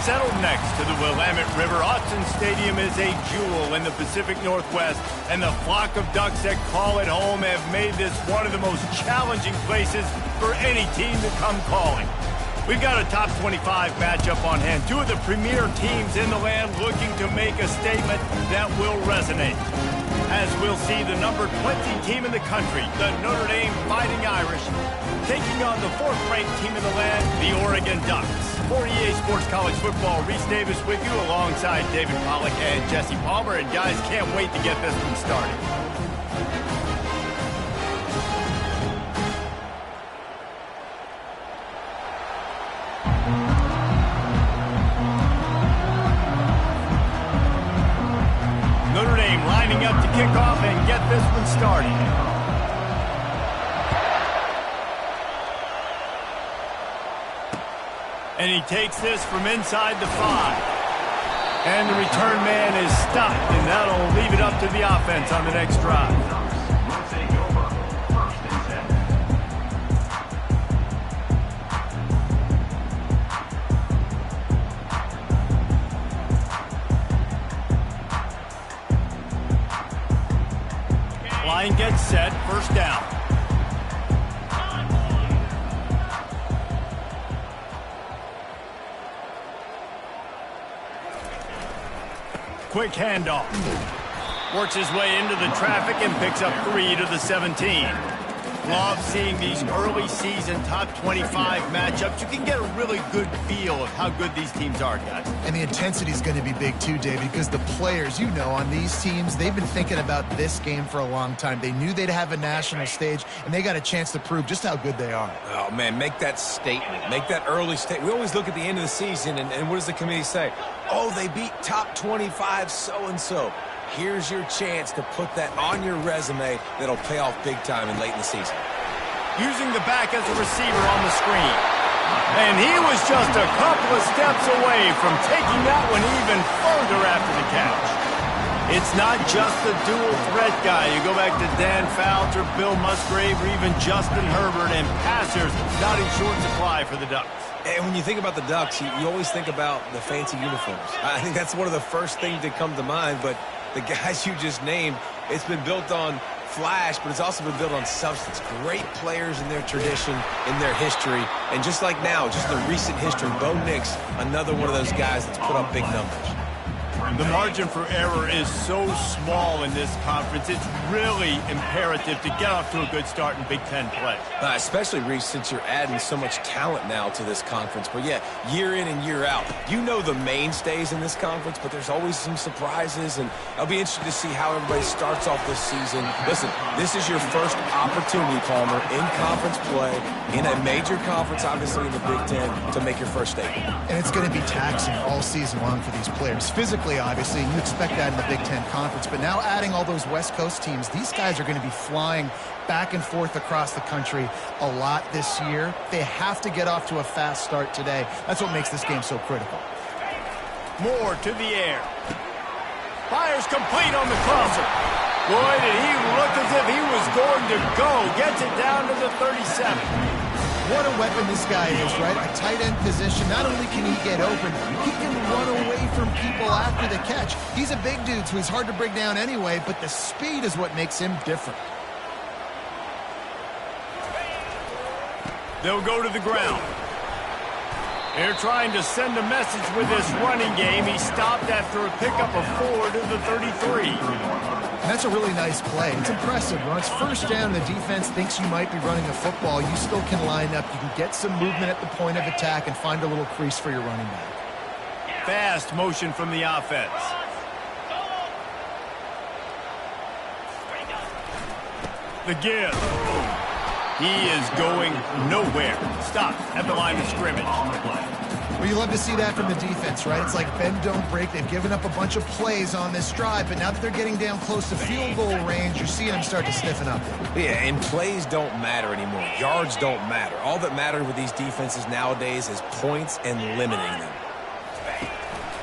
settled next to the Willamette River. Autzen Stadium is a jewel in the Pacific Northwest, and the flock of Ducks that call it home have made this one of the most challenging places for any team to come calling. We've got a top 25 matchup on hand. Two of the premier teams in the land looking to make a statement that will resonate. As we'll see the number 20 team in the country, the Notre Dame Fighting Irish, taking on the fourth-ranked team in the land, the Oregon Ducks. For EA Sports College Football, Reese Davis with you alongside David Pollack and Jesse Palmer. And guys, can't wait to get this one started. Notre Dame lining up to kick off and get this one started. And he takes this from inside the 5. And the return man is stopped, and that'll leave it up to the offense on the next drive. Line gets set, first down. Quick handoff. Works his way into the traffic and picks up 3 to the 17. Love seeing these early season top 25 matchups. You can get a really good feel of how good these teams are, guys. And the intensity is going to be big too, David, because the players, you know, on these teams, they've been thinking about this game for a long time. They knew they'd have a national stage, and they got a chance to prove just how good they are. Oh, man, make that statement. Make that early statement. We always look at the end of the season, and what does the committee say? Oh, they beat top 25 so-and-so. Here's your chance to put that on your resume that'll pay off big time and late in the season. Using the back as a receiver on the screen. And he was just a couple of steps away from taking that one even further after the catch. It's not just the dual threat guy. You go back to Dan Fouts or Bill Musgrave or even Justin Herbert, and passers not in short supply for the Ducks. And when you think about the Ducks, you always think about the fancy uniforms. I think that's one of the first things that come to mind, but the guys you just named, it's been built on flash, but it's also been built on substance. Great players in their tradition, in their history, and just like now, just the recent history, Bo Nix, another one of those guys that's put up big numbers. The margin for error is so small in this conference. It's really imperative to get off to a good start in Big Ten play. Especially, Reese, since you're adding so much talent now to this conference. But, yeah, year in and year out, you know the mainstays in this conference, but there's always some surprises, and I'll be interested to see how everybody starts off this season. Listen, this is your first opportunity, Palmer, in conference play, in a major conference, obviously in the Big Ten, to make your first statement. And it's going to be taxing all season long for these players. Physically, obviously, and you expect that in the Big Ten Conference. But now adding all those West Coast teams, these guys are going to be flying back and forth across the country a lot this year. They have to get off to a fast start today. That's what makes this game so critical. Moore to the air. Fires complete on the crosser. Boy, did he look as if he was going to go. Gets it down to the 37. What a weapon this guy is, right? A tight end position. Not only can he get open, he can run away from people after the catch. He's a big dude, so he's hard to bring down anyway, but the speed is what makes him different. They'll go to the ground. They're trying to send a message with this running game. He stopped after a pickup of 4 to the 33. And that's a really nice play. It's impressive. When it's first down, the defense thinks you might be running a football. You still can line up. You can get some movement at the point of attack and find a little crease for your running back. Fast motion from the offense. The give. He is going nowhere. Stop at the line of scrimmage. Well, you love to see that from the defense, right? It's like bend, don't break. They've given up a bunch of plays on this drive, but now that they're getting down close to field goal range, you're seeing them start to stiffen up. Yeah, and plays don't matter anymore. Yards don't matter. All that matters with these defenses nowadays is points and limiting them.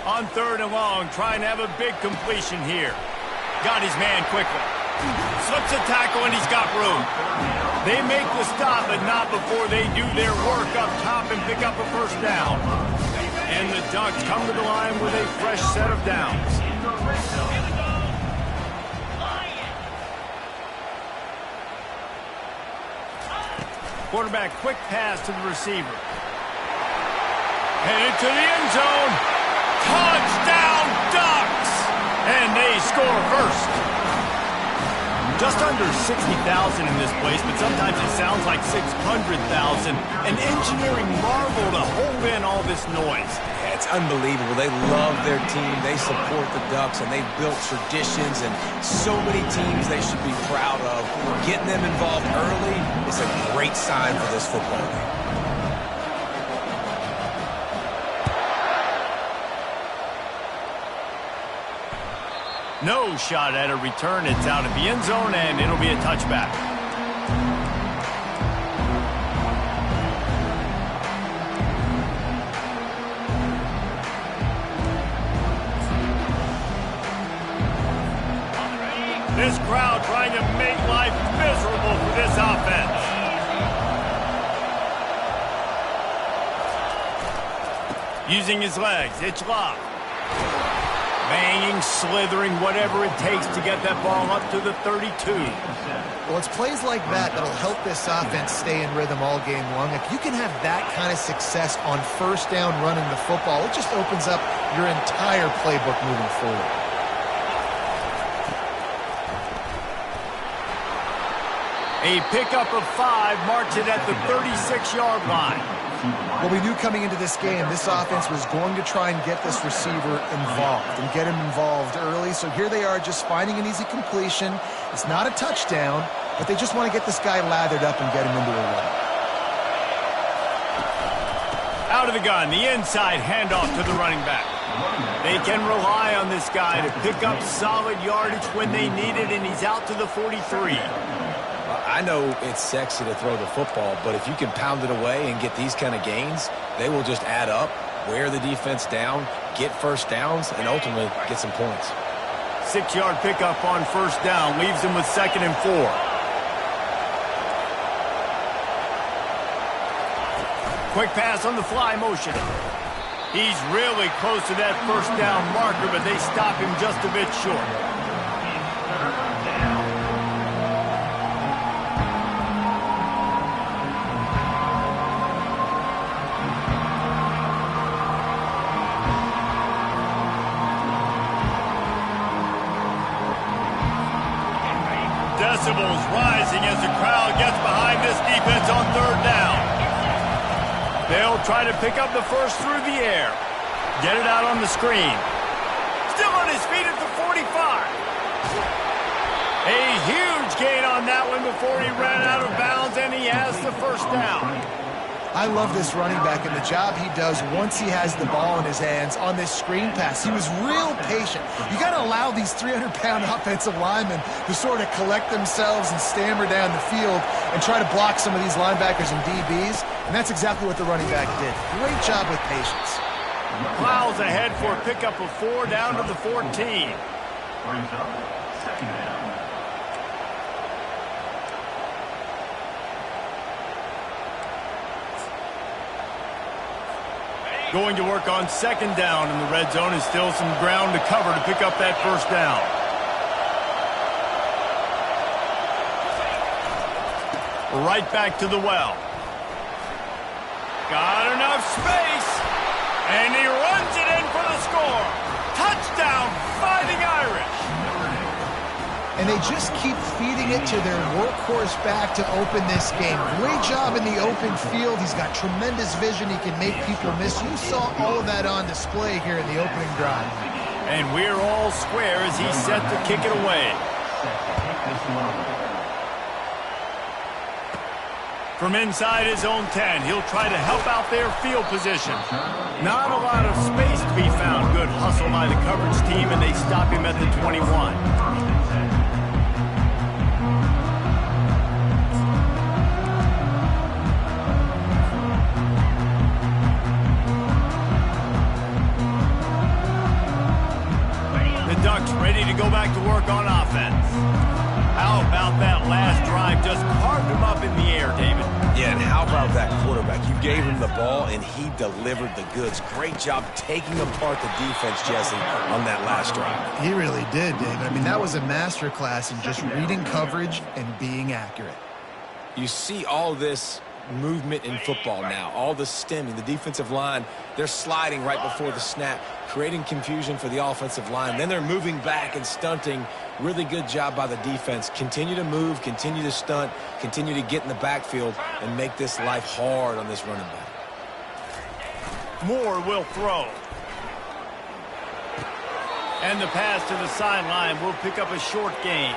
On 3rd and long, trying to have a big completion here. Got his man quickly. Slips a tackle, and he's got room. They make the stop, but not before they do their work up top and pick up a first down. And And the Ducks come to the line with a fresh set of downs. Quarterback quick pass to the receiver. Headed to the end zone. Touchdown Ducks! And they score first. Just under 60,000 in this place, but sometimes it sounds like 600,000. An engineering marvel to hold in all this noise. Yeah, it's unbelievable. They love their team. They support the Ducks, and they've built traditions and so many teams they should be proud of. Getting them involved early is a great sign for this football game. No shot at a return. It's out of the end zone, and it'll be a touchback. This crowd trying to make life miserable for this offense. Using his legs, it's locked. Banging, slithering, whatever it takes to get that ball up to the 32. Well, it's plays like that that'll help this offense stay in rhythm all game long. If you can have that kind of success on first down running the football, it just opens up your entire playbook moving forward. A pickup of 5 marks it at the 36-yard line. Well, we knew coming into this game, this offense was going to try and get this receiver involved and get him involved early. So here they are just finding an easy completion. It's not a touchdown, but they just want to get this guy lathered up and get him into a run. Out of the gun, the inside handoff to the running back. They can rely on this guy to pick up solid yardage when they need it, and he's out to the 43. I know it's sexy to throw the football, but if you can pound it away and get these kind of gains, they will just add up, wear the defense down, get first downs, and ultimately get some points. 6-yard pickup on first down leaves them with 2nd and 4. Quick pass on the fly motion. He's really close to that first down marker, but they stop him just a bit short. Decibels rising as the crowd gets behind this defense on 3rd down. They'll try to pick up the first through the air. Get it out on the screen. Still on his feet at the 45. A huge gain on that one before he ran out of bounds, and he has the first down. I love this running back and the job he does once he has the ball in his hands on this screen pass. He was real patient. You got to allow these 300-pound offensive linemen to sort of collect themselves and stammer down the field and try to block some of these linebackers and DBs, and that's exactly what the running back did. Great job with patience. Plows ahead for a pickup of 4 down to the 14. Brings up 2nd down. Going to work on 2nd down in the red zone, and still some ground to cover to pick up that first down. Right back to the well. Got enough space, and he runs it in for the score. Touchdown, Fighting Irish. And they just keep feeding it to their workhorse back to open this game. Great job in the open field. He's got tremendous vision. He can make people miss. You saw all of that on display here in the opening drive. And we're all square as he's set to kick it away. From inside his own 10, he'll try to help out their field position. Not a lot of space to be found. Good hustle by the coverage team, and they stop him at the 21. The Ducks ready to go back to work on offense. How about that last drive? Just carved him up in the air, David. Yeah, and how about that quarterback? You gave him the ball, and he delivered the goods. Great job taking apart the defense, Jesse, on that last drive. He really did, David. I mean, that was a masterclass in just reading coverage and being accurate. You see all this movement in football now, all the stemming, the defensive line, they're sliding right before the snap, creating confusion for the offensive line. Then they're moving back and stunting. Really good job by the defense. Continue to move, continue to stunt, continue to get in the backfield and make this life hard on this running back. Moore will throw. And the pass to the sideline will pick up a short gain.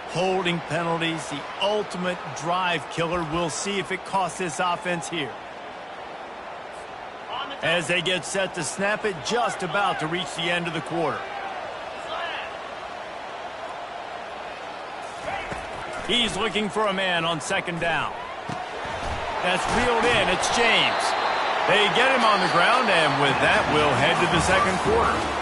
Holding penalties, the ultimate drive killer. We'll see if it costs this offense here. As they get set to snap it, just about to reach the end of the quarter. He's looking for a man on second down. That's reeled in. It's James. They get him on the ground, and with that, we'll head to the second quarter.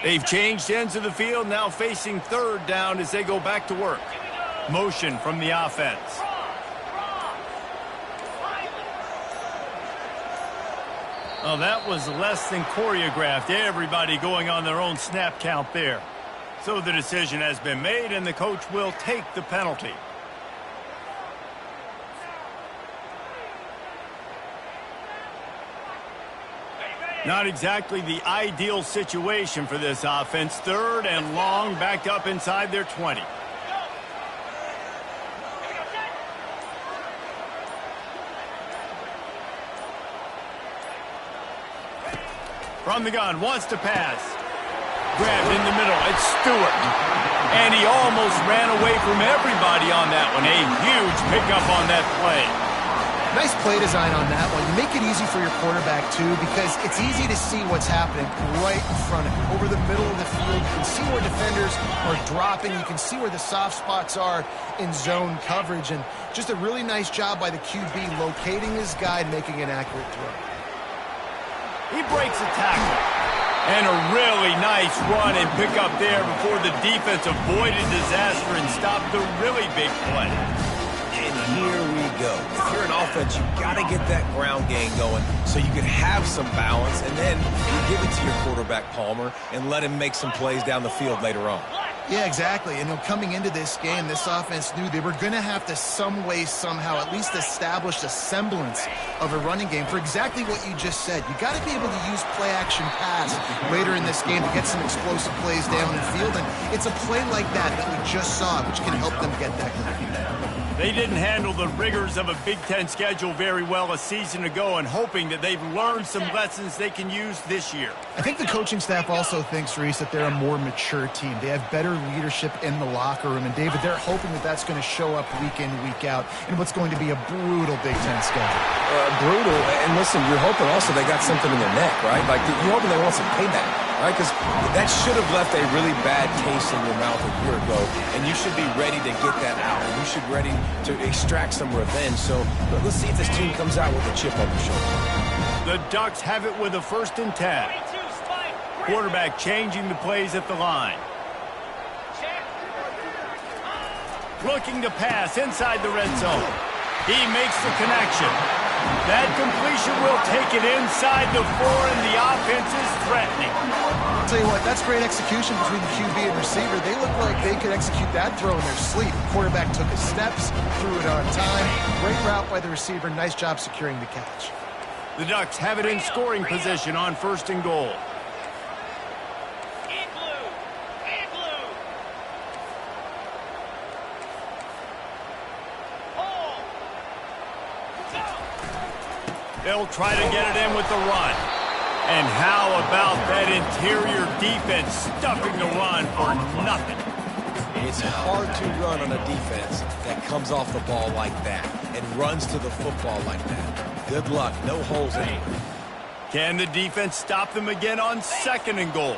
They've changed ends of the field, now facing third down as they go back to work. Motion from the offense. Oh, that was less than choreographed. Everybody going on their own snap count there. So the decision has been made, and the coach will take the penalty. Not exactly the ideal situation for this offense. Third and long, backed up inside their 20. From the gun, wants to pass. Grabbed in the middle, it's Stewart. And he almost ran away from everybody on that one. A huge pickup on that play. Nice play design on that one. You make it easy for your quarterback, too, because it's easy to see what's happening right in front of you. Over the middle of the field, you can see where defenders are dropping. You can see where the soft spots are in zone coverage. And just a really nice job by the QB locating his guy and making an accurate throw. He breaks a tackle. And a really nice run and pick up there before the defense avoided disaster and stopped the really big play. And here we go. If you're an offense, you've got to get that ground game going so you can have some balance, and then you give it to your quarterback, Palmer, and let him make some plays down the field later on. Yeah, exactly. And coming into this game, this offense knew they were going to have to some way, somehow, at least establish a semblance of a running game for exactly what you just said. You got to be able to use play-action pass later in this game to get some explosive plays down the field. And it's a play like that we just saw, which can help them get that going. They didn't handle the rigors of a Big Ten schedule very well a season ago, and hoping that they've learned some lessons they can use this year. I think the coaching staff also thinks, Reese, that they're a more mature team. They have better leadership in the locker room. And, David, they're hoping that that's going to show up week in, week out in what's going to be a brutal Big Ten schedule. Brutal. And, listen, you're hoping also they got something in their neck, right? Like, you're hoping they want some payback, right? Because that should have left a really bad taste in your mouth a year ago, and you should be ready to get that out. You should be ready to extract some revenge. So let's see if this team comes out with a chip on their shoulder. The Ducks have it with a 1st and 10. Quarterback changing the plays at the line. Looking to pass inside the red zone. He makes the connection. That completion will take it inside the 4, and the offense is threatening. I'll tell you what, that's great execution between the QB and receiver. They look like they could execute that throw in their sleep. The quarterback took his steps, threw it on time. Great route by the receiver. Nice job securing the catch. The Ducks have it in scoring position on 1st and goal. They'll try to get it in with the run. And how about that interior defense stuffing the run for nothing? It's hard to run on a defense that comes off the ball like that and runs to the football like that. Good luck. No holes in it. Can the defense stop them again on 2nd and goal?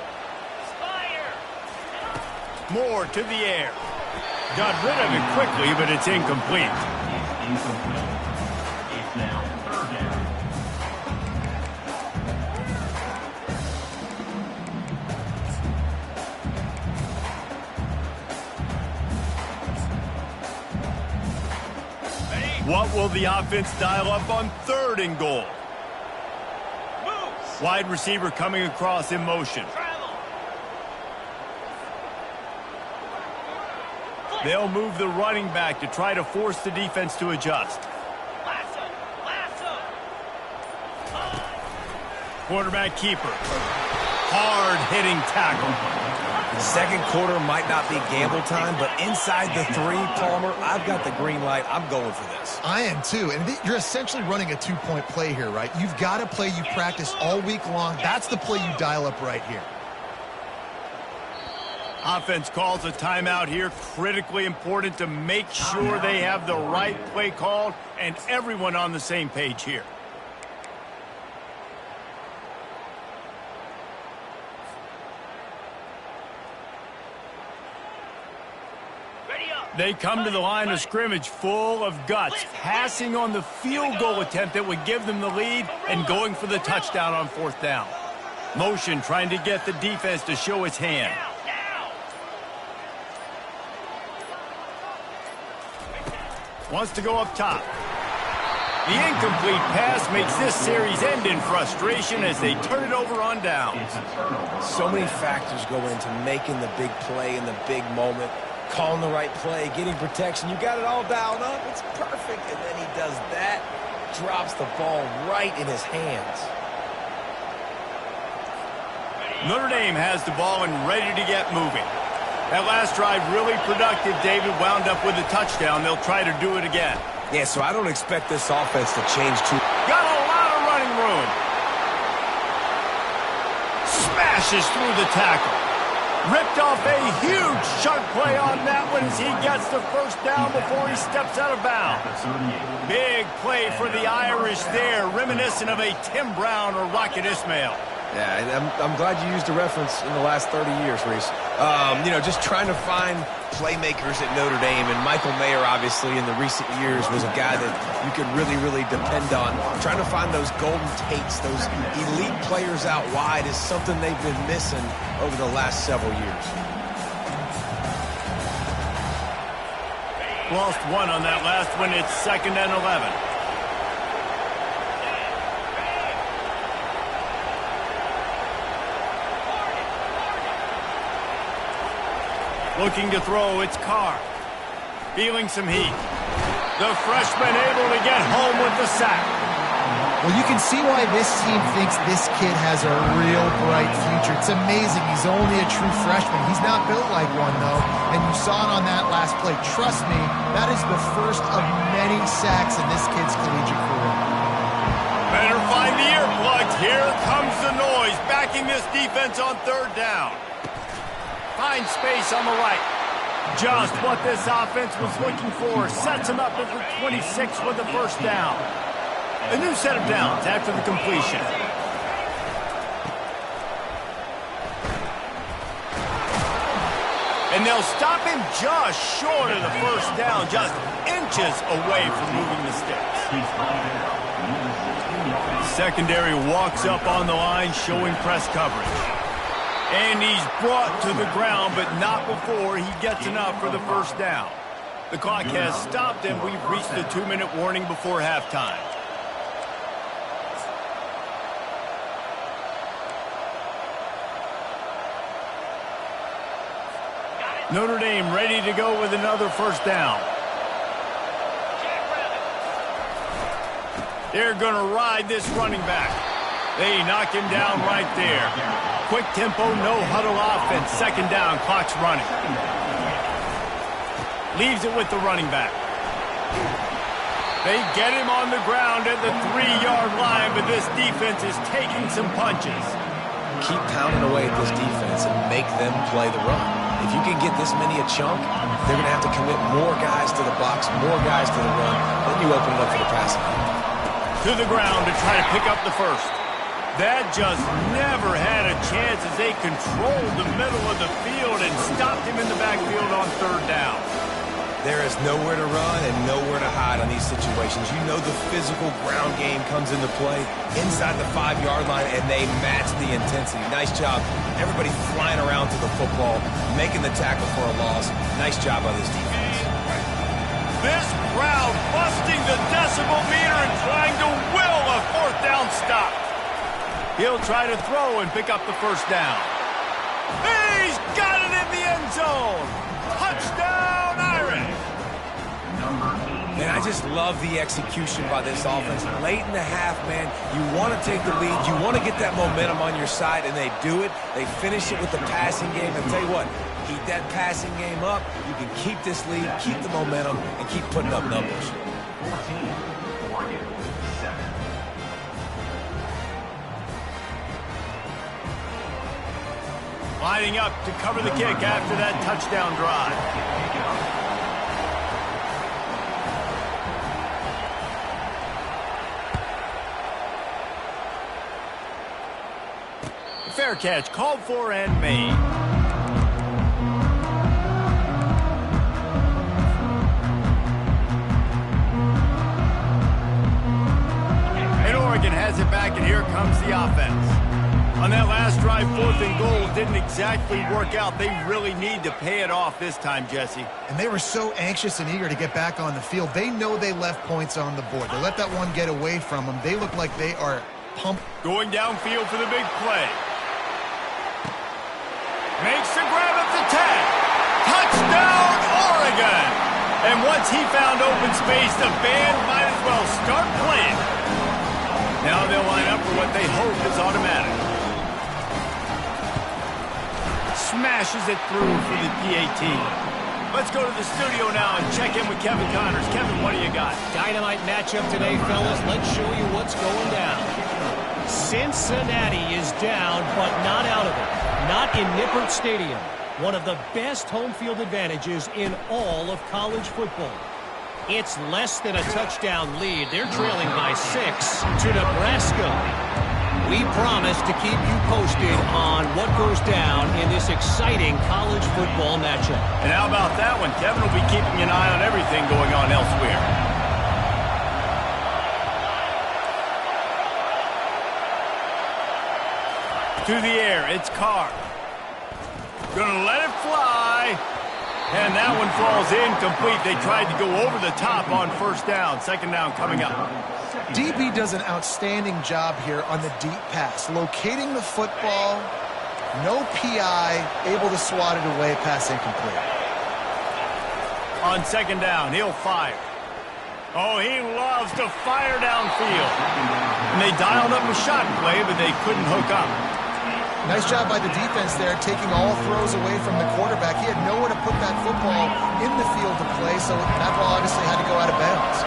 Moore to the air. Got rid of it quickly, but it's incomplete. Incomplete. 8th down, 3rd down. What will the offense dial up on 3rd and goal? Wide receiver coming across in motion. They'll move the running back to try to force the defense to adjust. Quarterback keeper. Hard-hitting tackle. Second quarter might not be gamble time, but inside the 3, Palmer, I've got the green light. I'm going for this. I am too, and you're essentially running a 2-point play here, right? You've got a play you practice all week long. That's the play you dial up right here. Offense calls a timeout here. Critically important to make sure they have the right play called and everyone on the same page here. They come to the line of scrimmage full of guts, passing on the field goal attempt that would give them the lead and going for the touchdown on 4th down. Motion trying to get the defense to show its hand. Wants to go up top. The incomplete pass makes this series end in frustration as they turn it over on downs. So many factors go into making the big play in the big moment. Calling the right play, getting protection. You got it all dialed up. It's perfect. And then he does that. Drops the ball right in his hands. Notre Dame has the ball and ready to get moving. That last drive really productive. David wound up with a touchdown. They'll try to do it again. Yeah, so I don't expect this offense to change too. Got a lot of running room. Smashes through the tackle. Ripped off a huge chunk play on that one as he gets the 1st down before he steps out of bounds. Big play for the Irish there, reminiscent of a Tim Brown or Rocket Ismail. Yeah, I'm glad you used a reference in the last 30 years, Reese. You know, just trying to find playmakers at Notre Dame, and Michael Mayer, obviously, in the recent years, was a guy that you could really, really depend on. Trying to find those golden takes, those elite players out wide is something they've been missing over the last several years. Lost one on that last one. It's 2nd and 11. Looking to throw, it's Carr. Feeling some heat. The freshman able to get home with the sack. Well, you can see why this team thinks this kid has a real bright future. It's amazing. He's only a true freshman. He's not built like one, though. And you saw it on that last play. Trust me, that is the first of many sacks in this kid's collegiate career. Better find the earplugs. Here comes the noise, backing this defense on 3rd down. Finds space on the right. Just what this offense was looking for. Sets him up at the 26 with the 1st down. A new set of downs after the completion. And they'll stop him just short of the 1st down, just inches away from moving the sticks. Secondary walks up on the line, showing press coverage. And he's brought to the ground, but not before he gets enough for the 1st down. The clock has stopped, and we've reached the 2-minute warning before halftime. Notre Dame ready to go with another 1st down. They're going to ride this running back. They knock him down right there. Quick tempo, no huddle offense. 2nd down, clock's running. Leaves it with the running back. They get him on the ground at the 3-yard line, but this defense is taking some punches. Keep pounding away at this defense and make them play the run. If you can get this many a chunk, they're going to have to commit more guys to the box, more guys to the run. Then you open it up for the passing game. To the ground to try to pick up the first. That just never had a chance as they controlled the middle of the field and stopped him in the backfield on third down. There is nowhere to run and nowhere to hide on these situations. You know the physical ground game comes into play inside the 5-yard line, and they match the intensity. Nice job. Everybody flying around to the football, making the tackle for a loss. Nice job by this defense. This crowd busting the decibel meter and trying to will a fourth down stop. He'll try to throw and pick up the first down. He's got it in the end zone. Touchdown, Irish. Man, I just love the execution by this offense. Late in the half, man, you want to take the lead. You want to get that momentum on your side, and they do it. They finish it with the passing game. And tell you what, keep that passing game up. You can keep this lead, keep the momentum, and keep putting up numbers. 14-7. Lining up to cover the kick after that touchdown drive. Fair catch, called for and made. And Oregon has it back, and here comes the offense. On that last drive, 4th and goal didn't exactly work out. They really need to pay it off this time, Jesse. And they were so anxious and eager to get back on the field. They know they left points on the board. They let that one get away from them. They look like they are pumped. Going downfield for the big play. Makes the grab at the 10. Touchdown, Oregon! And once he found open space, the band might as well start playing. Now they'll line up for what they hope is automatic. Smashes it through for the PAT. Let's go to the studio now and check in with Kevin Connors. Kevin, what do you got? Dynamite matchup today, fellas. Let's show you what's going down. Cincinnati is down, but not out of it. Not in Nippert Stadium. One of the best home field advantages in all of college football. It's less than a touchdown lead. They're trailing by 6 to Nebraska. We promise to keep you posted on what goes down in this exciting college football matchup. And how about that one? Kevin will be keeping an eye on everything going on elsewhere. To the air, it's Carr. Gonna let it fly. And that one falls incomplete. They tried to go over the top on first down. Second down coming up. DB does an outstanding job here on the deep pass. Locating the football, no PI, able to swat it away, pass incomplete. On second down, he'll fire. Oh, he loves to fire downfield. And they dialed up a shot play, but they couldn't hook up. Nice job by the defense there, taking all throws away from the quarterback. He had nowhere to put that football in the field to play, so that ball obviously had to go out of bounds.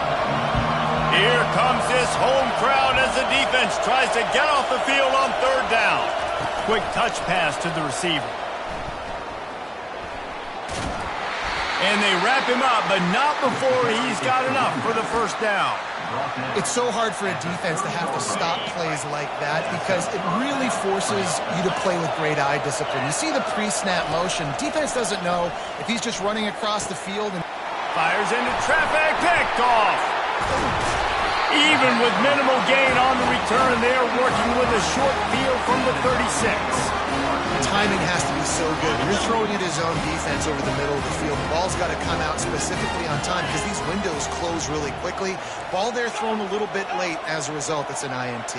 Here comes this home crowd as the defense tries to get off the field on third down. Quick touch pass to the receiver. And they wrap him up, but not before he's got enough for the first down. It's so hard for a defense to have to stop plays like that because it really forces you to play with great eye discipline. You see the pre-snap motion. Defense doesn't know if he's just running across the field. And fires into traffic, picked off. Even with minimal gain on the return, they are working with a short field from the 36. Timing has to be so good. When you're throwing it his own defense over the middle of the field, the ball's got to come out specifically on time because these windows close really quickly. Ball there thrown a little bit late. As a result, it's an INT.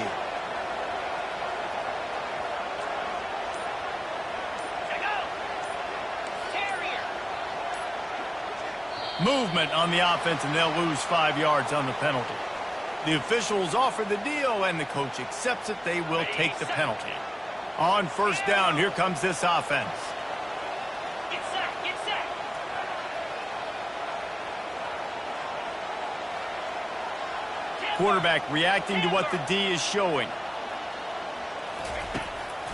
Movement on the offense, and they'll lose 5 yards on the penalty. The officials offer the deal, and the coach accepts it. They will take the penalty. On first down, here comes this offense. Get set, get set. Quarterback reacting to what the D is showing.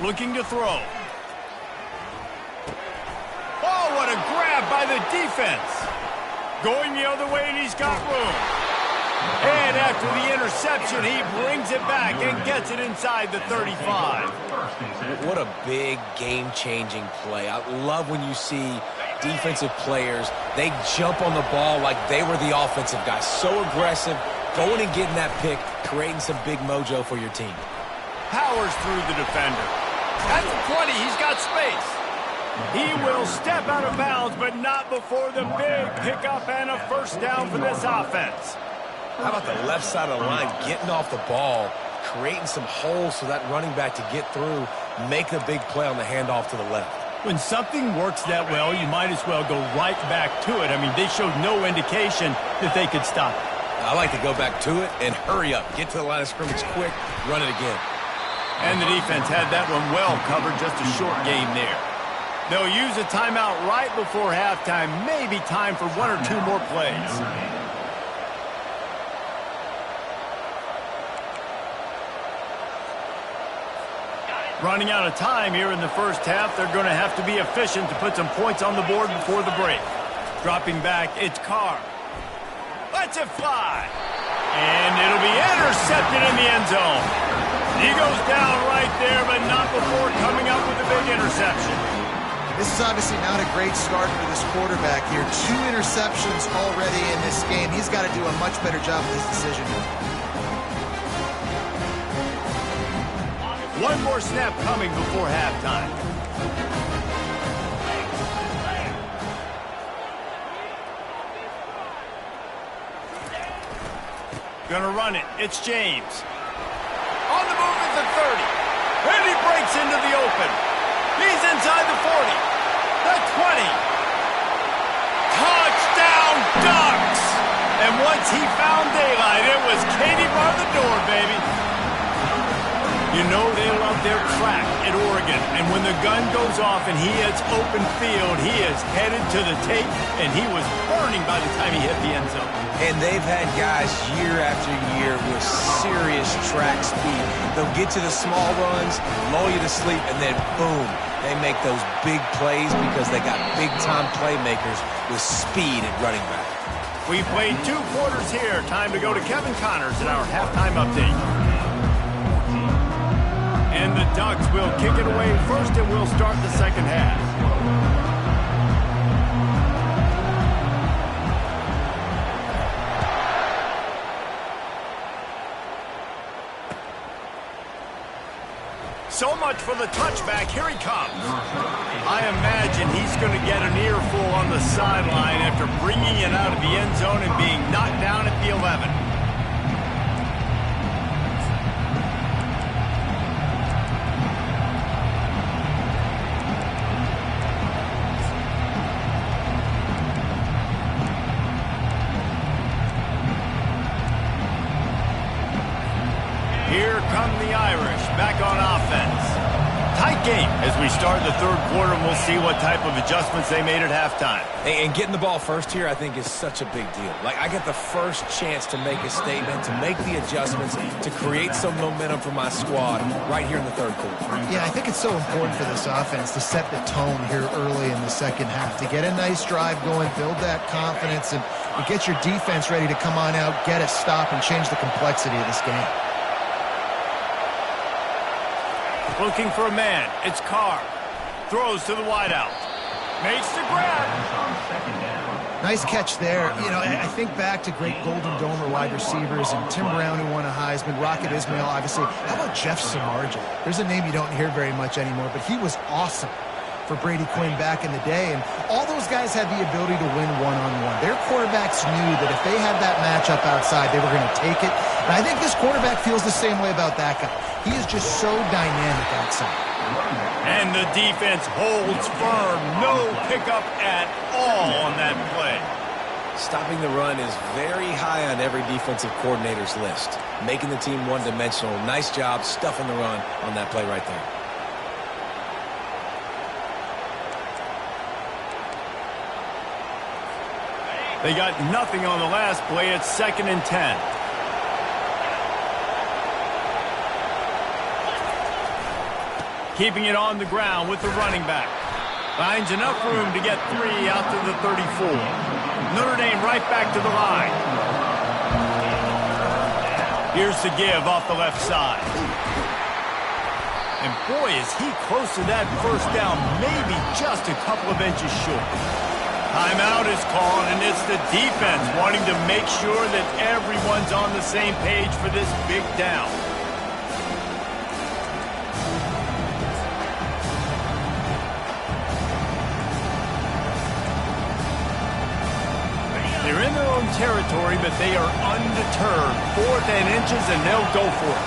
Looking to throw. Oh, what a grab by the defense. Going the other way, and he's got room. And after the interception, he brings it back and gets it inside the 35. What a big game-changing play. I love when you see defensive players, they jump on the ball like they were the offensive guys. So aggressive, going and getting that pick, creating some big mojo for your team. Powers through the defender. At the 20, he's got space. He will step out of bounds, but not before the big pickup and a first down for this offense. How about the left side of the line getting off the ball, creating some holes for that running back to get through, making a big play on the handoff to the left. When something works that well, you might as well go right back to it. I mean, they showed no indication that they could stop it. I like to go back to it and hurry up. Get to the line of scrimmage quick, run it again. And the defense had that one well covered, just a short game there. They'll use a timeout right before halftime, maybe time for one or two more plays. Running out of time here in the first half, they're going to have to be efficient to put some points on the board before the break. Dropping back, it's Carr. Lets it fly. And it'll be intercepted in the end zone. He goes down right there, but not before coming up with a big interception. This is obviously not a great start for this quarterback here. 2 interceptions already in this game. He's got to do a much better job with his decision. One more snap coming before halftime. Gonna run it. It's James. On the move at the 30. And he breaks into the open. He's inside the 40. The 20. Touchdown Ducks! And once he found daylight, it was Katie bar the door, baby. You know they love their track at Oregon, and when the gun goes off and he hits open field, he is headed to the tape, and he was burning by the time he hit the end zone. And they've had guys year after year with serious track speed. They'll get to the small runs, lull you to sleep, and then boom, they make those big plays because they got big-time playmakers with speed at running back. We played 2 quarters here. Time to go to Kevin Connors in our halftime update. And the Ducks will kick it away first, and we'll start the second half. So much for the touchback. Here he comes. I imagine he's going to get an earful on the sideline after bringing it out of the end zone and being knocked down at the 11. Here come the Irish back on offense. Tight game as we start the third quarter, and we'll see what type of adjustments they made at halftime. And getting the ball first here, I think, is such a big deal. Like, I get the first chance to make a statement, to make the adjustments, to create some momentum for my squad right here in the third quarter. Yeah, I think it's so important for this offense to set the tone here early in the second half, to get a nice drive going, build that confidence, and get your defense ready to come on out, get a stop, and change the complexity of this game. Looking for a man. It's Carr. Throws to the wideout. Makes the grab. Nice catch there. You know, I think back to great Golden Domer wide receivers and Tim Brown, who won a Heisman, Rocket Ismail, obviously. How about Jeff Samardzija? There's a name you don't hear very much anymore, but he was awesome for Brady Quinn back in the day, and all those guys had the ability to win one-on-one. Their quarterbacks knew that if they had that matchup outside, they were going to take it. And I think this quarterback feels the same way about that guy. He is just so dynamic outside. And the defense holds firm. No pickup at all on that play. Stopping the run is very high on every defensive coordinator's list. Making the team one-dimensional. Nice job stuffing the run on that play right there. They got nothing on the last play. It's 2nd and 10. Keeping it on the ground with the running back. Finds enough room to get 3 out to the 34. Notre Dame right back to the line. Here's the give off the left side. And boy, is he close to that first down, maybe just a couple of inches short. Timeout is called, and it's the defense wanting to make sure that everyone's on the same page for this big down. They're in their own territory, but they are undeterred. 4th and inches, and they'll go for it.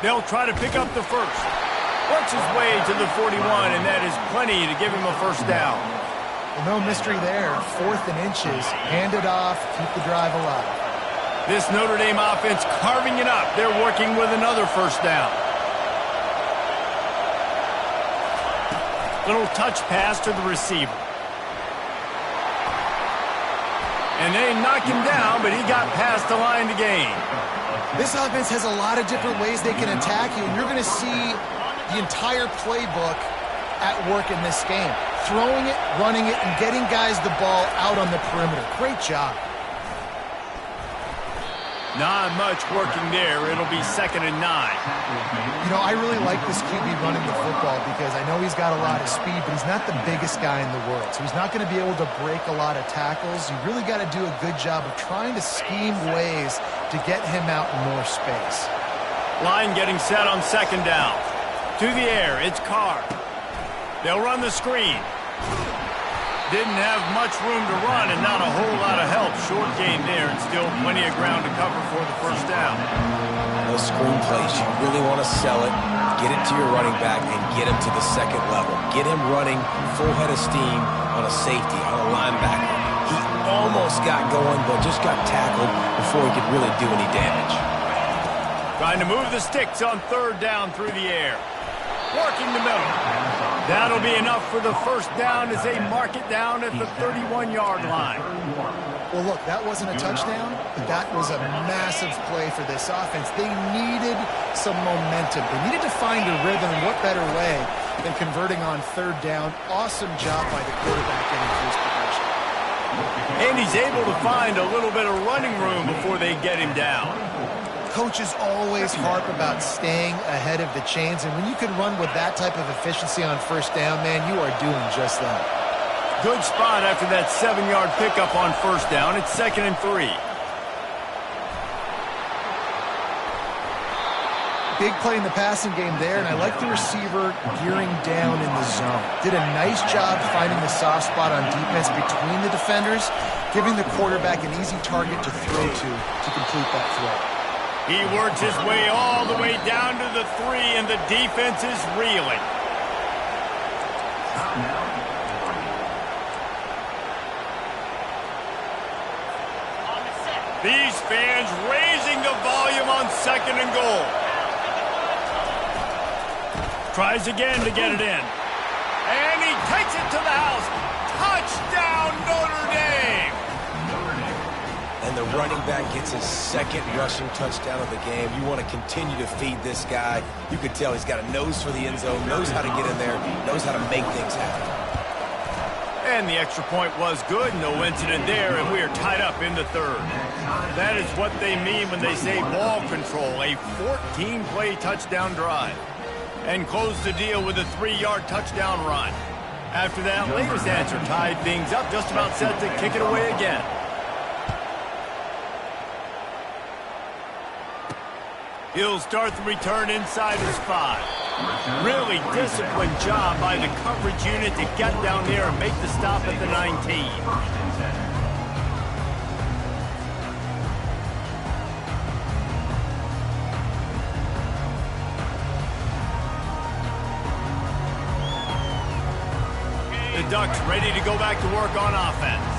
They'll try to pick up the first. Works his way to the 41, and that is plenty to give him a first down. Well, no mystery there. 4th and inches. Hand it off. Keep the drive alive. This Notre Dame offense carving it up. They're working with another first down. Little touch pass to the receiver. And they knocked him down, but he got past the line to gain. This offense has a lot of different ways they can attack you, and you're going to see the entire playbook at work in this game. Throwing it, running it, and getting guys the ball out on the perimeter. Great job. Not much working there. It'll be 2nd and 9. You know, I really like this QB running the football because I know he's got a lot of speed, but he's not the biggest guy in the world. So he's not going to be able to break a lot of tackles. You really got to do a good job of trying to scheme ways to get him out in more space. Line getting set on 2nd down. To the air, it's Carr. They'll run the screen. Didn't have much room to run and not a whole lot of help. Short gain there and still plenty of ground to cover for the first down. Those screen plays, you really want to sell it, get it to your running back, and get him to the 2nd level. Get him running full head of steam on a safety, on a linebacker. He almost got going, but just got tackled before he could really do any damage. Trying to move the sticks on 3rd down through the air. Working the middle. That'll be enough for the first down as they mark it down at the 31-yard line. Well, look, that wasn't a touchdown, but that was a massive play for this offense. They needed some momentum. They needed to find a rhythm, and what better way than converting on 3rd down. Awesome job by the quarterback getting first progression. And he's able to find a little bit of running room before they get him down. Coaches always harp about staying ahead of the chains, and when you can run with that type of efficiency on first down, man, you are doing just that. Good spot after that 7-yard pickup on first down. It's 2nd and 3. Big play in the passing game there, and I like the receiver gearing down in the zone. Did a nice job finding the soft spot on defense between the defenders, giving the quarterback an easy target to throw to complete that throw. He works his way all the way down to the 3, and the defense is reeling. These fans raising the volume on 2nd and goal. Tries again to get it in. And he takes it to the house. Touchdown, Notre Dame! And the running back gets his 2nd rushing touchdown of the game. You want to continue to feed this guy. You could tell he's got a nose for the end zone, knows how to get in there, knows how to make things happen. And the extra point was good. No incident there, and we are tied up in the 3rd. That is what they mean when they say ball control. A 14-play touchdown drive. And close the deal with a 3-yard touchdown run. After that latest answer tied things up, just about set to kick it away again. He'll start the return inside his 5. Really disciplined job by the coverage unit to get down there and make the stop at the 19. The Ducks ready to go back to work on offense.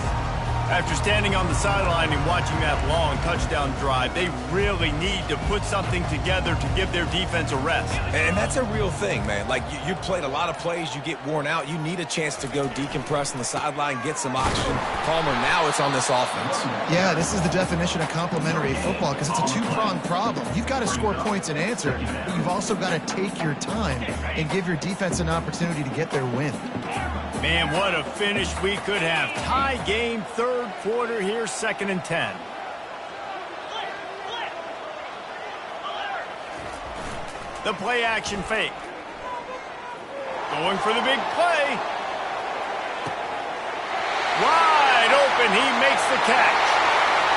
After standing on the sideline and watching that long touchdown drive, they really need to put something together to give their defense a rest. And that's a real thing, man. Like, you played a lot of plays, you get worn out. You need a chance to go decompress on the sideline, get some oxygen. Palmer, now it's on this offense. Yeah, this is the definition of complementary football because it's a two-pronged problem. You've got to score points and answer, but you've also got to take your time and give your defense an opportunity to get their win. Man, what a finish we could have. Tie game, 3rd third quarter here, 2nd and 10. The play action fake. Going for the big play. Wide open, he makes the catch.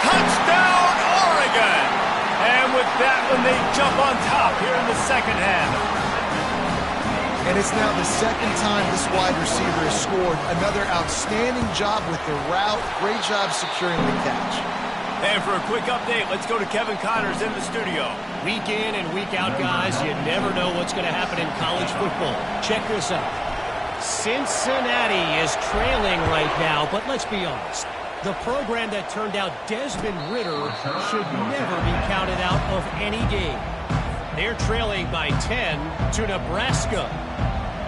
Touchdown, Oregon! And with that one, they jump on top here in the second half. And it's now the second time this wide receiver has scored. Another outstanding job with the route. Great job securing the catch. And for a quick update, let's go to Kevin Connors in the studio. Week in and week out, guys, you never know what's going to happen in college football. Check this out. Cincinnati is trailing right now, but let's be honest. The program that turned out Desmond Ritter should never be counted out of any game. They're trailing by 10 to Nebraska.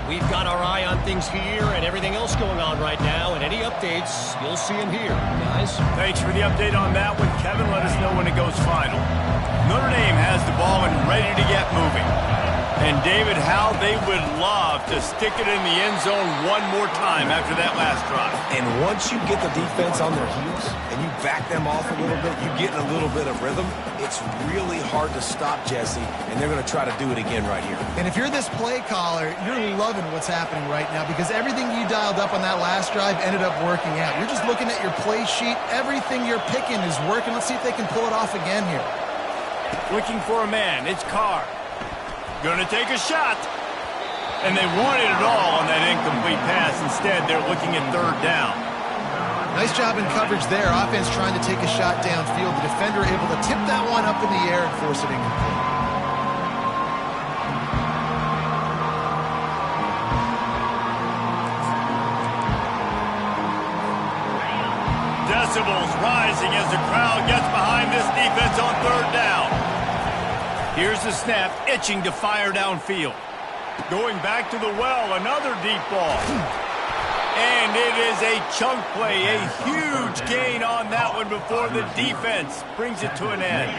We've got our eye on things here and everything else going on right now, and any updates, you'll see them here, guys. Thanks for the update on that one, Kevin. Let us know when it goes final. Notre Dame has the ball and ready to get moving. And, David, how they would love to stick it in the end zone one more time after that last drive. And once you get the defense on their heels and you back them off a little bit, you get in a little bit of rhythm, it's really hard to stop, Jesse, and they're going to try to do it again right here. And if you're this play caller, you're loving what's happening right now because everything you dialed up on that last drive ended up working out. You're just looking at your play sheet. Everything you're picking is working. Let's see if they can pull it off again here. Looking for a man. It's Carr. Gonna take a shot. And they wanted it all on that incomplete pass. Instead, they're looking at 3rd down. Nice job in coverage there. Offense trying to take a shot downfield. The defender able to tip that one up in the air and force it incomplete. Decibels rising as the crowd gets behind this defense on 3rd down. Here's the snap, itching to fire downfield. Going back to the well, another deep ball. And it is a chunk play, a huge gain on that one before the defense brings it to an end.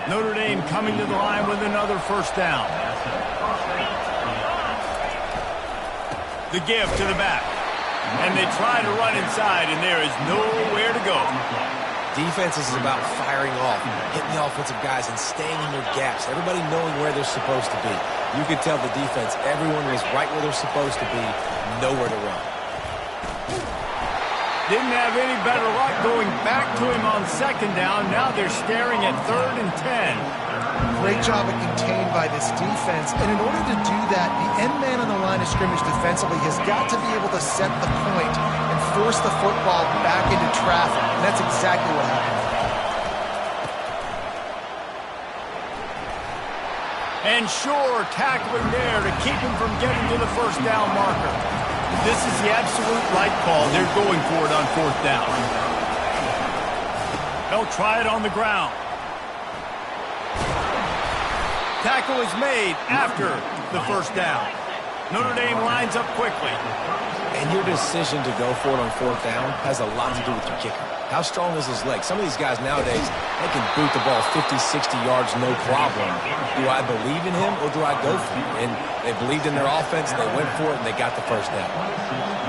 Notre Dame coming to the line with another 1st down. The give to the back. And they try to run inside, and there is nowhere to go. Defense is about firing off, hitting the offensive guys, and staying in their gaps. Everybody knowing where they're supposed to be. You could tell the defense, everyone was right where they're supposed to be, nowhere to run. Didn't have any better luck going back to him on 2nd down. Now they're staring at 3rd and 10. Great job of contained by this defense. And in order to do that, the end man on the line of scrimmage defensively has got to be able to set the point and force the football back into traffic. And that's exactly what happened. And sure, tackling there to keep him from getting to the 1st down marker. This is the absolute right call. They're going for it on 4th down. They'll try it on the ground. Tackle is made after the 1st down. Notre Dame lines up quickly. And your decision to go for it on 4th down has a lot to do with your kicker. How strong is his leg? Some of these guys nowadays, they can boot the ball 50, 60 yards, no problem. Do I believe in him or do I go for it? And they believed in their offense, they went for it, and they got the 1st down.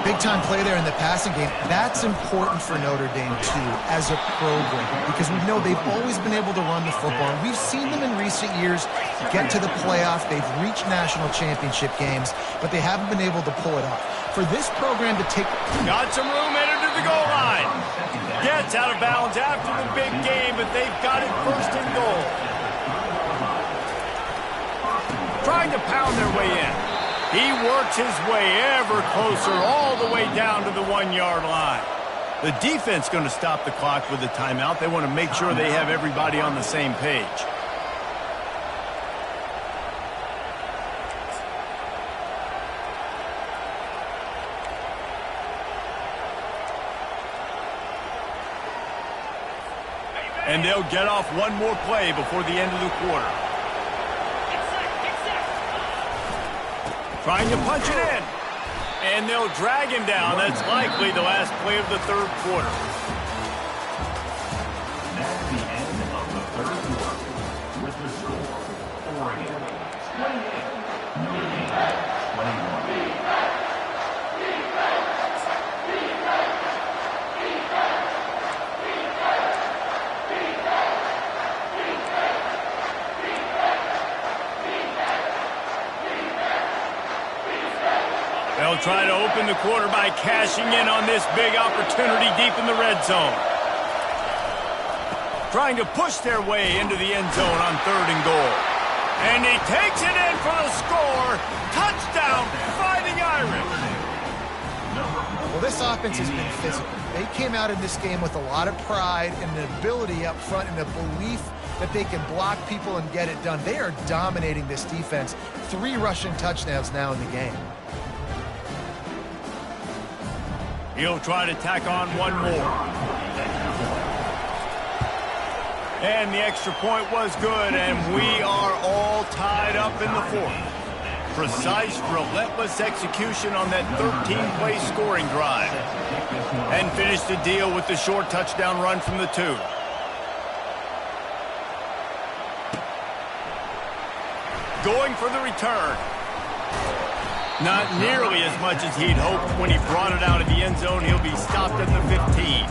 Big-time play there in the passing game. That's important for Notre Dame, too, as a program, because we know they've always been able to run the football. And we've seen them in recent years get to the playoff. They've reached national championship games, but they haven't been able to pull it off. For this program to take... Got some room headed to the goal line. Gets out of bounds after the big game, but they've got it 1st and goal. Trying to pound their way in. He works his way ever closer all the way down to the 1-yard line. The defense going to stop the clock with the timeout. They want to make sure they have everybody on the same page. And they'll get off one more play before the end of the quarter. Trying to punch it in. And they'll drag him down. That's likely the last play of the 3rd quarter. That's the end of the 3rd quarter. With the score, Oregon 28, Notre Dame 21. try to open the quarter by cashing in on this big opportunity deep in the red zone. Trying to push their way into the end zone on 3rd and goal. And he takes it in for the score. Touchdown, Fighting Irish. Well, this offense has been physical. They came out in this game with a lot of pride and an ability up front and a belief that they can block people and get it done. They are dominating this defense. 3 rushing touchdowns now in the game. He'll try to tack on one more. And the extra point was good, and we are all tied up in the 4th. Precise, relentless execution on that 13-play scoring drive. And finished the deal with the short touchdown run from the 2. Going for the return. Not nearly as much as he'd hoped when he brought it out of the end zone. He'll be stopped at the 15.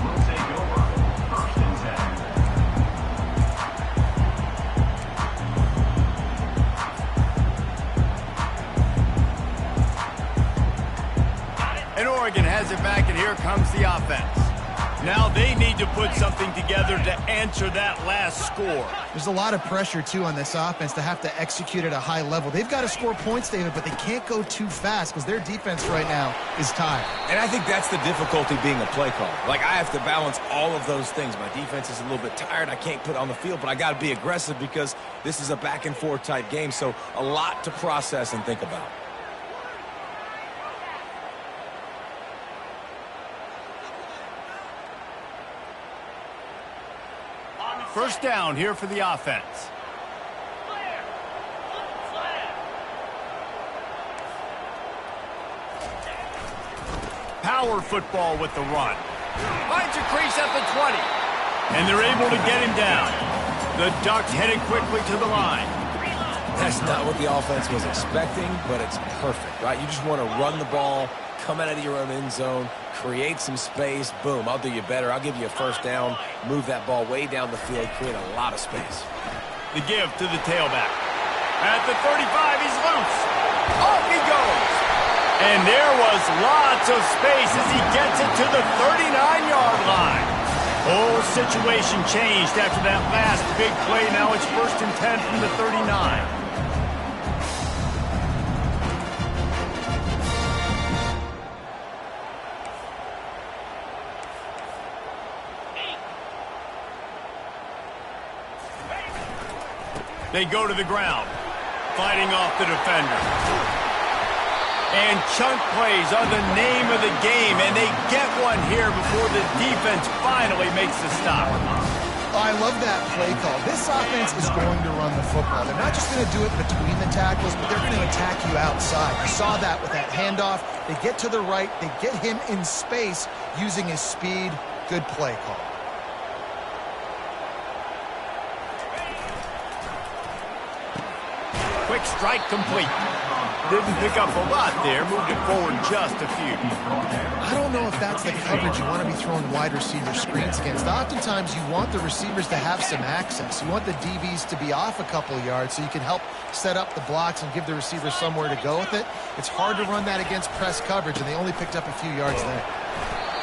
And Oregon has it back, and here comes the offense. Now they need to put something together to answer that last score. There's a lot of pressure, too, on this offense to have to execute at a high level. They've got to score points, David, but they can't go too fast because their defense right now is tired. And I think that's the difficulty being a play caller. Like, I have to balance all of those things. My defense is a little bit tired. I can't put it on the field, but I got to be aggressive because this is a back-and-forth type game, so a lot to process and think about. First down here for the offense. Power football with the run. Finds a crease at the 20. And they're able to get him down. The Ducks headed quickly to the line. That's not what the offense was expecting, but it's perfect, right? You just want to run the ball, come out of your own end zone, create some space, boom, I'll do you better. I'll give you a first down, move that ball way down the field, create a lot of space. The give to the tailback. At the 35, he's loose. Off he goes. And there was lots of space as he gets it to the 39-yard line. Whole situation changed after that last big play. Now it's 1st and 10 from the 39. They go to the ground, fighting off the defender. And chunk plays are the name of the game, and they get one here before the defense finally makes the stop. I love that play call. This offense is going to run the football. They're not just going to do it between the tackles, but they're going to attack you outside. You saw that with that handoff. They get to the right. They get him in space using his speed. Good play call. Quick strike complete. Didn't pick up a lot there. Moved it forward just a few. I don't know if that's the coverage you want to be throwing wide receiver screens against. Oftentimes, you want the receivers to have some access. You want the DBs to be off a couple of yards so you can help set up the blocks and give the receivers somewhere to go with it. It's hard to run that against press coverage, and they only picked up a few yards there.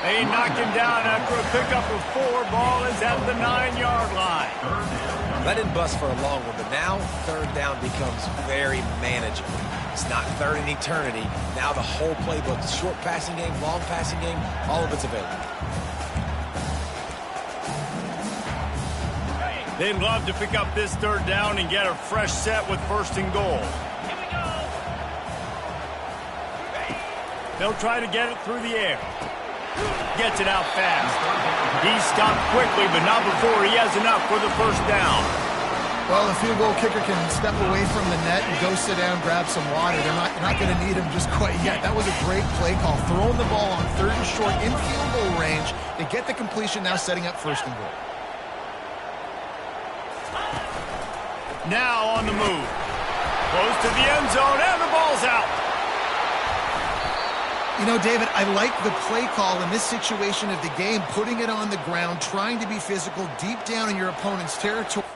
They knock him down after a pickup of 4. Ball is at the 9-yard line. That didn't bust for a long one, but now 3rd down becomes very manageable. It's not 3rd in eternity. Now the whole playbook, short passing game, long passing game, all of it's available. They'd love to pick up this 3rd down and get a fresh set with 1st and goal. Here we go. They'll try to get it through the air. Gets it out fast. He's stopped quickly, but not before he has enough for the 1st down. Well, the field goal kicker can step away from the net and go sit down, grab some water. You're not going to need him just quite yet. That was a great play call. Throwing the ball on 3rd and short in field goal range. They get the completion, now setting up 1st and goal. Now on the move. Close to the end zone, and the ball's out. You know, David, I like the play call in this situation of the game, putting it on the ground, trying to be physical deep down in your opponent's territory.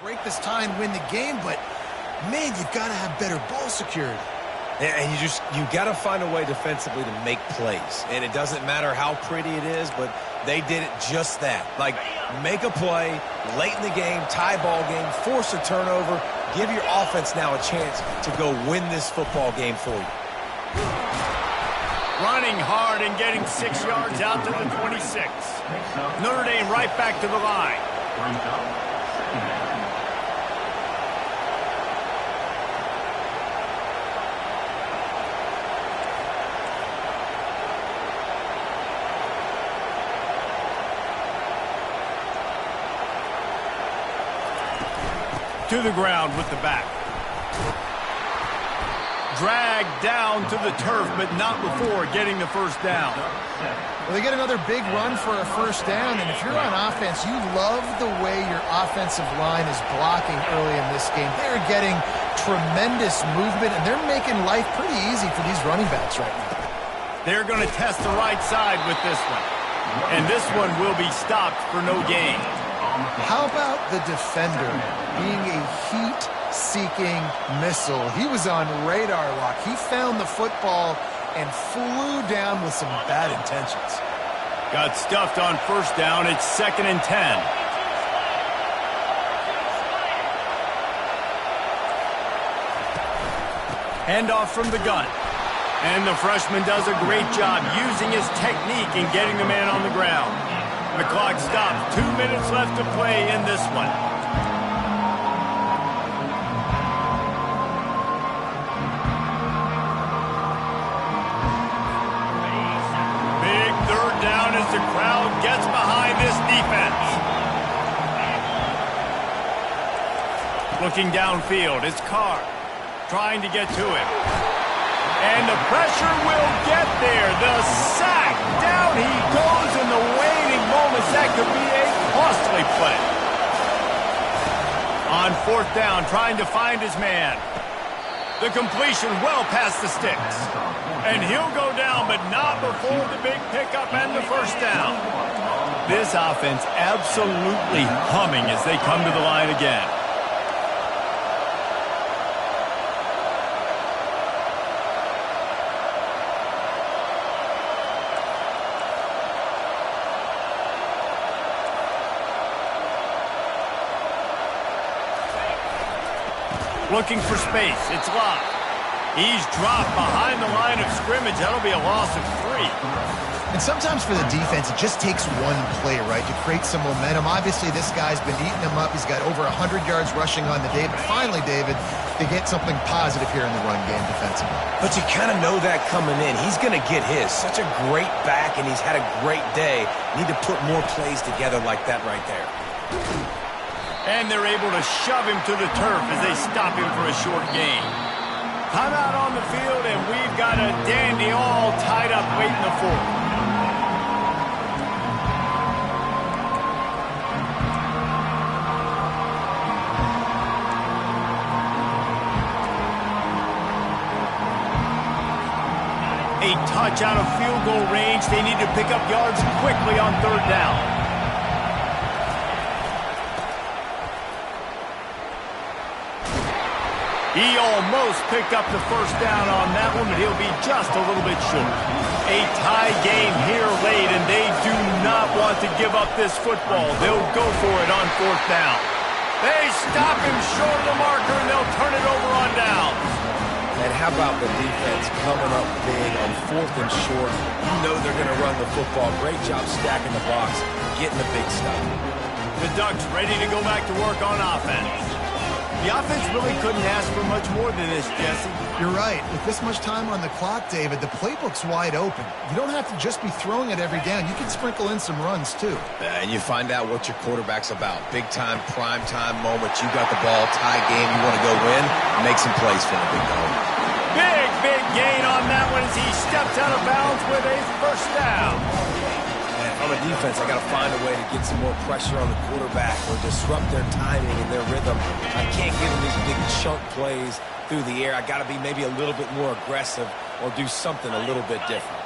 Break this tie and win the game, but man, you've got to have better ball security. And you got to find a way defensively to make plays. And it doesn't matter how pretty it is, but they did it just that. Like, make a play late in the game, tie ball game, force a turnover, give your offense now a chance to go win this football game for you. Running hard and getting 6 yards out to the 26. Notre Dame right back to the line. Brings up second down. To the ground with the back. Dragged down to the turf, but not before getting the first down. Well, they get another big run for a first down, and if you're on offense, you love the way your offensive line is blocking early in this game. They're getting tremendous movement, and they're making life pretty easy for these running backs right now. They're going to test the right side with this one, and this one will be stopped for no gain. How about the defender being a heat-seeking missile? He was on radar lock. He found the football and flew down with some bad intentions. Got stuffed on first down. It's 2nd and 10. Handoff from the gun. And the freshman does a great job using his technique and getting the man on the ground. The clock stops. 2 minutes left to play in this one. Big third down as the crowd gets behind this defense. Looking downfield, it's Carr trying to get to him. And the pressure will get there. The sack. Down he goes in the waning moments. That could be a costly play. On fourth down, trying to find his man. The completion well past the sticks. And he'll go down, but not before the big pickup and the first down. This offense absolutely humming as they come to the line again. Looking for space. It's locked. He's dropped behind the line of scrimmage. That'll be a loss of 3. And sometimes for the defense, it just takes one play, right, to create some momentum. Obviously, this guy's been eating them up. He's got over 100 yards rushing on the day. But finally, David, they get something positive here in the run game defensively. But you kind of know that coming in. He's going to get his. Such a great back, and he's had a great day. Need to put more plays together like that right there. And they're able to shove him to the turf as they stop him for a short gain. Timeout on the field, and we've got a dandy all tied up late in the fourth. A touch out of field goal range. They need to pick up yards quickly on third down. He almost picked up the first down on that one, but he'll be just a little bit short. A tie game here late, and they do not want to give up this football. They'll go for it on fourth down. They stop him short of the marker, and they'll turn it over on down. And how about the defense coming up big on fourth and short? You know they're going to run the football. Great job stacking the box, getting the big stuff. The Ducks ready to go back to work on offense. The offense really couldn't ask for much more than this, Jesse. You're right. With this much time on the clock, David, the playbook's wide open. You don't have to just be throwing it every down. You can sprinkle in some runs, too. And you find out what your quarterback's about. Big-time, prime-time moments. You got the ball, tie game, you want to go win, make some plays for the big dog. Big gain on that one as he steps out of bounds with a first down. On the defense, I got to find a way to get some more pressure on the quarterback or disrupt their timing and their rhythm. I can't give them these big chunk plays through the air. I got to be maybe a little bit more aggressive or do something a little bit different.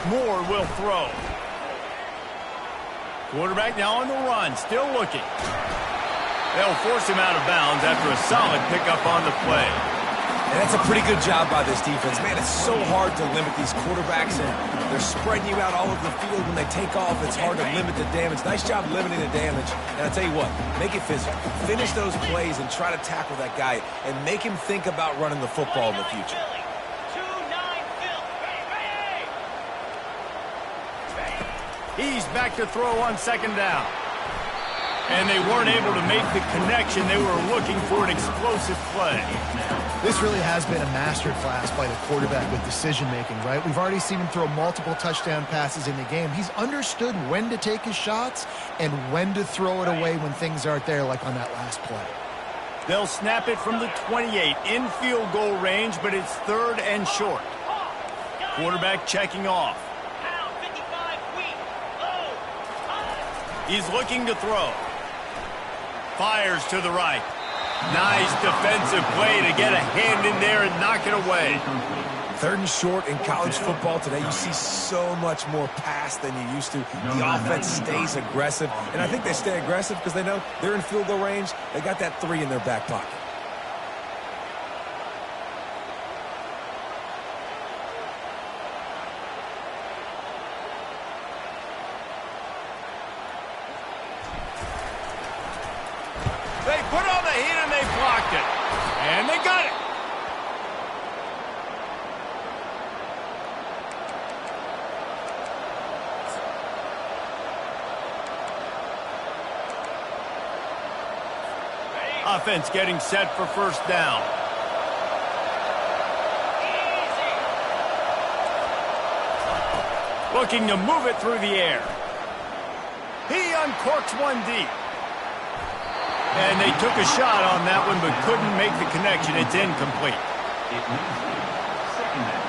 Moore will throw. Quarterback now on the run, still looking. They'll force him out of bounds after a solid pickup on the play. And that's a pretty good job by this defense. Man, it's so hard to limit these quarterbacks, and they're spreading you out all over the field. When they take off, it's hard to limit the damage. Nice job limiting the damage. And I'll tell you what, make it physical. Finish those plays and try to tackle that guy and make him think about running the football in the future. He's back to throw on second down. And they weren't able to make the connection. They were looking for an explosive play. This really has been a masterclass by the quarterback with decision-making, right? We've already seen him throw multiple touchdown passes in the game. He's understood when to take his shots and when to throw it away when things aren't there, like on that last play. They'll snap it from the 28 in field goal range, but it's 3rd and short. Quarterback checking off. He's looking to throw. Fires to the right. Nice defensive play to get a hand in there and knock it away. 3rd and short in college football today. You see so much more pass than you used to. The offense stays aggressive, and I think they stay aggressive because they know they're in field goal range. They got that 3 in their back pocket. They put on the heat and they blocked it. And they got it. Offense getting set for first down. Looking to move it through the air. He uncorks one deep. And they took a shot on that one, but couldn't make the connection. It's incomplete. It leaves second down.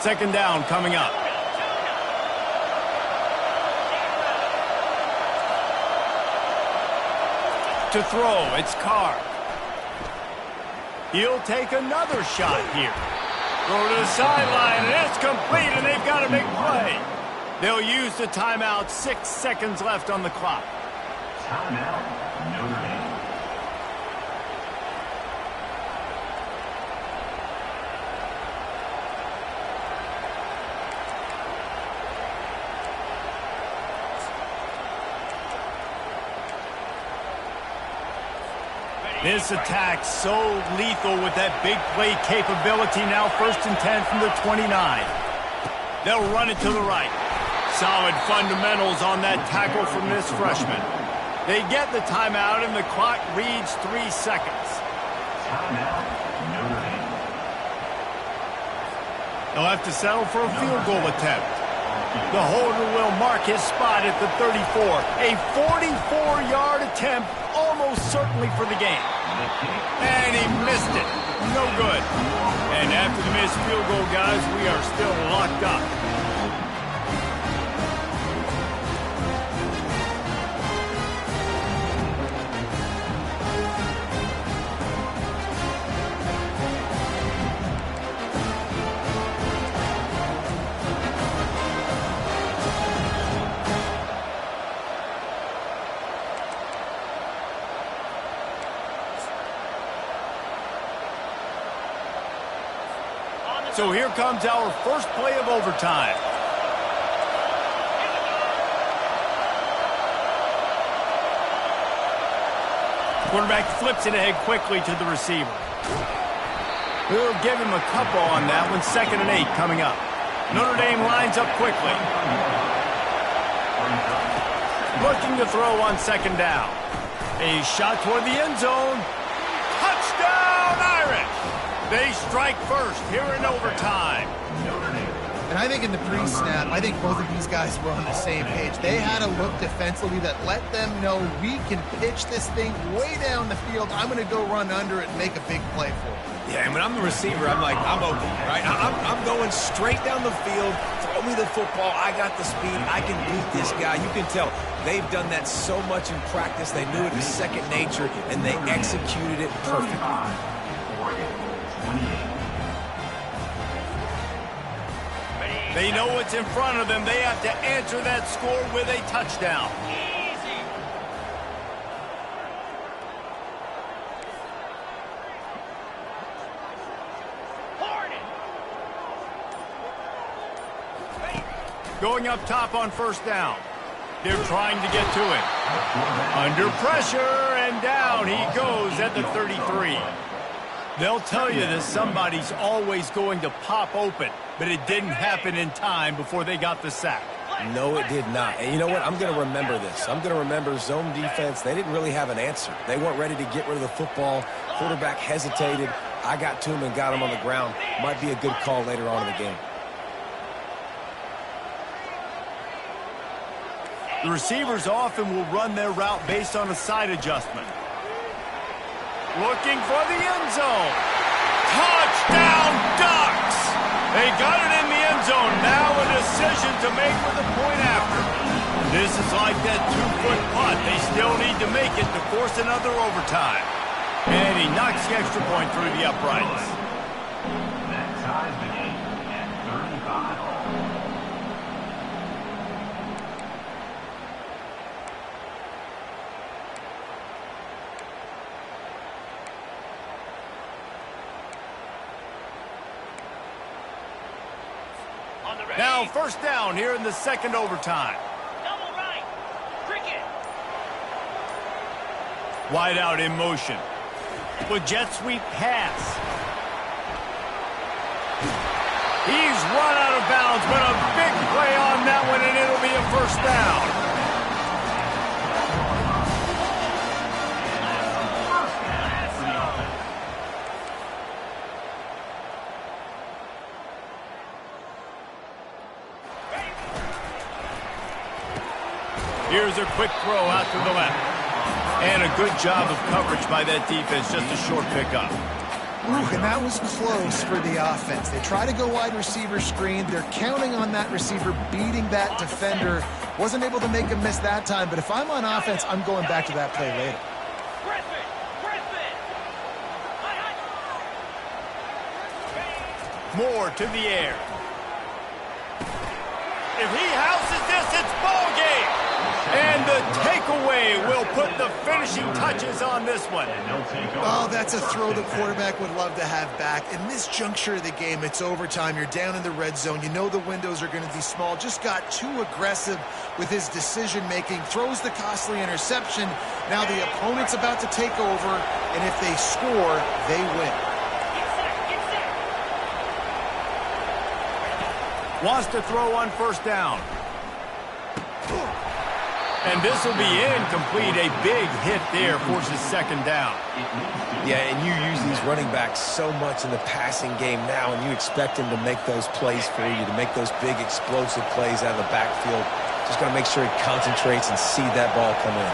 Second down coming up. To throw, it's Carr. He'll take another shot here. Throw to the sideline, and it's complete, and they've got a big play. They'll use the timeout. 6 seconds left on the clock. Timeout, Notre Dame. This attack so lethal with that big play capability. Now 1st and 10 from the 29. They'll run it to the right. Solid fundamentals on that tackle from this freshman. They get the timeout, and the clock reads 3 seconds. Timeout, Notre Dame. They'll have to settle for a field goal attempt. The holder will mark his spot at the 34. A 44-yard attempt, almost certainly for the game. And he missed it. No good. And after the missed field goal, guys, we are still locked up. So here comes our first play of overtime. Quarterback flips it ahead quickly to the receiver. We'll give him a couple on that one. 2nd and 8 coming up. Notre Dame lines up quickly. Looking to throw on 2nd down. A shot toward the end zone. Touchdown, Irish! They strike first here in overtime. And I think in the pre-snap, I think both of these guys were on the same page. They had a look defensively that let them know we can pitch this thing way down the field. I'm going to go run under it and make a big play for it. Yeah, and when I'm the receiver, I'm like, I'm open, right? I'm going straight down the field. Throw me the football. I got the speed. I can beat this guy. You can tell they've done that so much in practice. They knew it was second nature, and they executed it perfectly. They know what's in front of them. They have to answer that score with a touchdown. Going up top on first down. They're trying to get to him. Under pressure, and down he goes at the 33. They'll tell you that somebody's always going to pop open, but it didn't happen in time before they got the sack. No, it did not. And you know what? I'm going to remember this. I'm going to remember zone defense. They didn't really have an answer. They weren't ready to get rid of the football. Quarterback hesitated. I got to him and got him on the ground. Might be a good call later on in the game. The receivers often will run their route based on a side adjustment. Looking for the end zone. Touchdown, Ducks! They got it in the end zone. Now a decision to make with the point after. This is like that 2-foot putt. They still need to make it to force another overtime. And he knocks the extra point through the uprights. That ties the game at 35. Now first down here in the second overtime. Double right. Cricket. Wide out in motion. With jet sweep pass. He's run out of bounds, but a big play on that one, and it'll be a first down. Here's a quick throw out to the left. And a good job of coverage by that defense, just a short pickup. Ooh, and that was close for the offense. They try to go wide receiver screen. They're counting on that receiver beating that defender. Wasn't able to make a miss that time, but if I'm on offense, I'm going back to that play later. Moore to the air. If he houses this, it's ball game. And the takeaway will put the finishing touches on this one. Oh, that's a throw the quarterback would love to have back. In this juncture of the game, it's overtime. You're down in the red zone. You know the windows are going to be small. Just got too aggressive with his decision-making. Throws the costly interception. Now the opponent's about to take over, and if they score, they win. Wants to throw on first down. And this will be incomplete. A big hit there forces second down. Yeah, and you use these running backs so much in the passing game now, and you expect them to make those plays for you, to make those big explosive plays out of the backfield. Just got to make sure he concentrates and see that ball come in.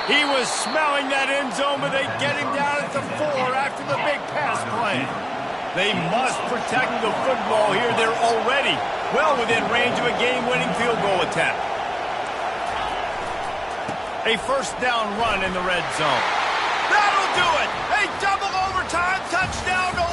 He was smelling that end zone, but they get him down at the 4 after the big pass play. They must protect the football here. They're already well within range of a game-winning field goal attempt. A first down run in the red zone. That'll do it. A double overtime touchdown to